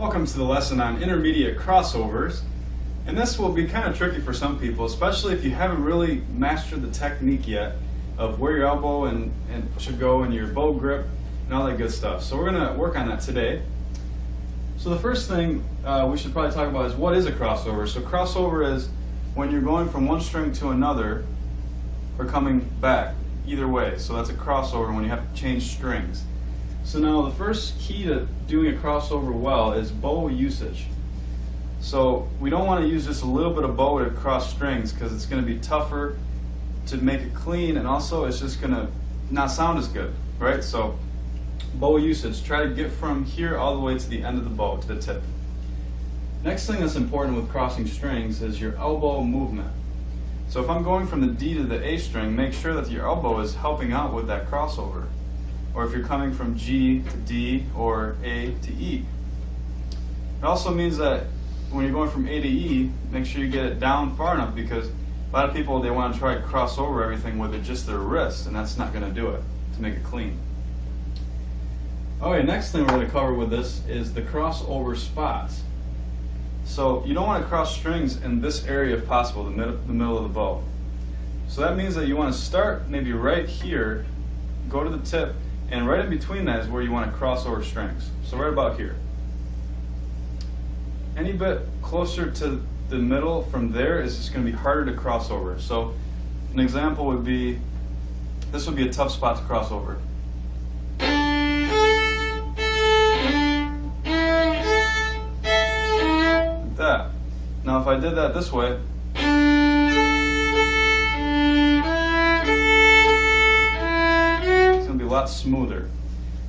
Welcome to the lesson on intermediate crossovers. And this will be kind of tricky for some people, especially if you haven't really mastered the technique yet of where your elbow and should go and your bow grip and all that good stuff. So we're going to work on that today. So the first thing we should probably talk about is what is a crossover. So crossover is when you're going from one string to another or coming back either way. So that's a crossover when you have to change strings. So now the first key to doing a crossover well is bow usage. So we don't want to use just a little bit of bow to cross strings because it's going to be tougher to make it clean, and also it's just going to not sound as good, right? So bow usage, try to get from here all the way to the end of the bow, to the tip. Next thing that's important with crossing strings is your elbow movement. So if I'm going from the D to the A string, make sure that your elbow is helping out with that crossover. Or if you're coming from G to D or A to E. It also means that when you're going from A to E, make sure you get it down far enough, because a lot of people, they want to try to cross over everything with just their wrist, and that's not going to do it to make it clean. Okay, next thing we're going to cover with this is the crossover spots. So you don't want to cross strings in this area if possible, the middle of the bow. So that means that you want to start maybe right here, go to the tip, and right in between that is where you want to cross over strings. So right about here. Any bit closer to the middle from there is just going to be harder to cross over. So an example would be, this would be a tough spot to cross over. Like that. Now if I did that this way, a lot smoother.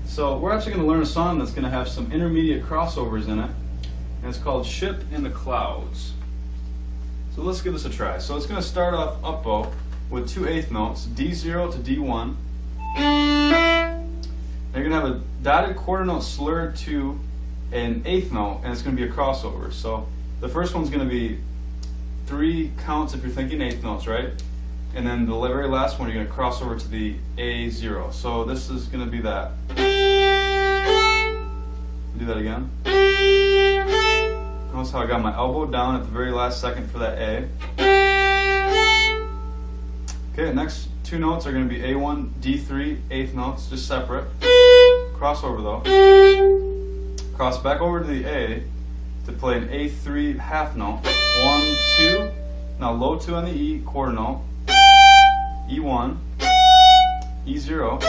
So we're actually going to learn a song that's going to have some intermediate crossovers in it, and it's called Ship in the Clouds. So let's give this a try. So it's going to start off up bow with 2 eighth notes, D0 to D1. And you're going to have a dotted quarter note slurred to an eighth note, and it's going to be a crossover. So the first one's going to be 3 counts if you're thinking eighth notes, right? And then the very last one, you're going to cross over to the A0. So this is going to be that. Do that again. Notice how I got my elbow down at the very last second for that A. Okay, next 2 notes are going to be A1, D3, eighth notes, just separate. Crossover though. Cross back over to the A to play an A3 half note. 1, 2. Now low 2 on the E, quarter note. E1, E0,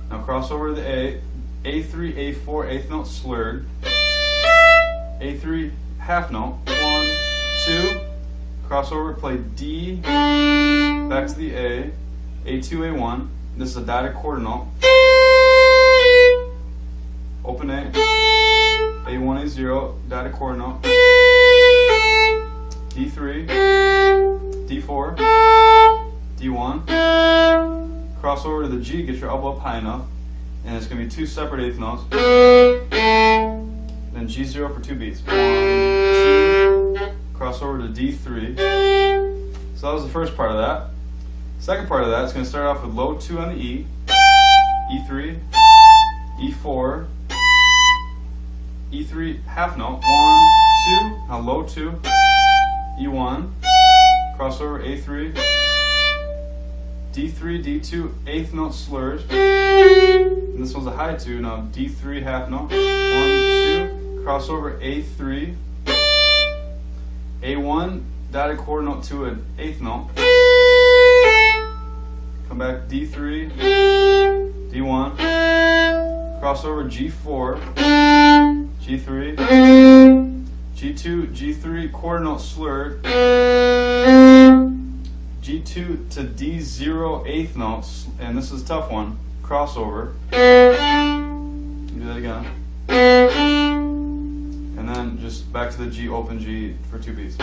now cross over to the A, A3, A4, eighth note slurred, A3 half note, 1, 2, cross over, play D, back to the A, A2, A1, this is a dotted quarter note, open A, A1, A0, dotted quarter note, D3, D4, D1, cross over to the G, get your elbow up high enough, and it's going to be 2 separate eighth notes, then G0 for 2 beats, 1, 2, cross over to D3. So that was the first part of that. Second part of that is going to start off with low 2 on the E, E3, E4, E3 half note, 1, 2, now low 2, E1, cross over A3, D3, D2, eighth note slurs, and this one's a high 2, now D3 half note, 1, 2, cross over A3, A1, dotted quarter note to an eighth note, come back D3, D1, cross over G4, G3, G2, G3, quarter note slurred, G2 to D0 eighth notes, and this is a tough one, crossover. Do that again. And then just back to the G, open G for 2 beats.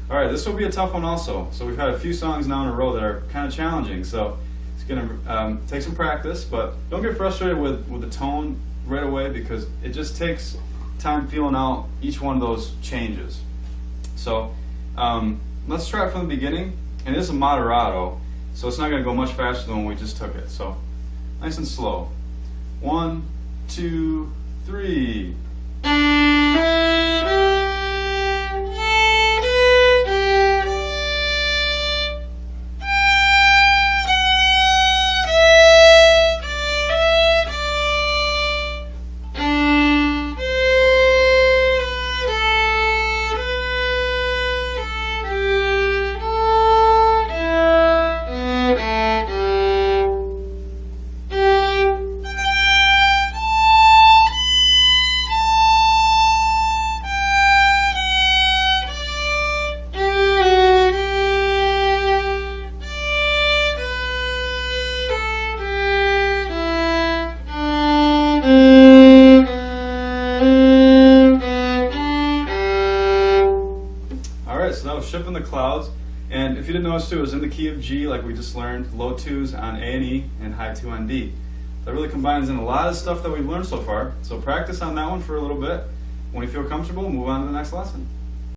Alright, this will be a tough one also. So we've had a few songs now in a row that are kind of challenging, so it's going to take some practice, but don't get frustrated with the tone right away, because it just takes time feeling out each one of those changes. So let's try it from the beginning, and it is a moderato, so it's not going to go much faster than when we just took it. So nice and slow. 1, 2, 3. Alright, so that was Ship in the Clouds, and if you didn't notice too, it was in the key of G like we just learned, low 2s on A and E, and high 2 on D. That really combines in a lot of stuff that we've learned so far, so practice on that one for a little bit. When you feel comfortable, move on to the next lesson.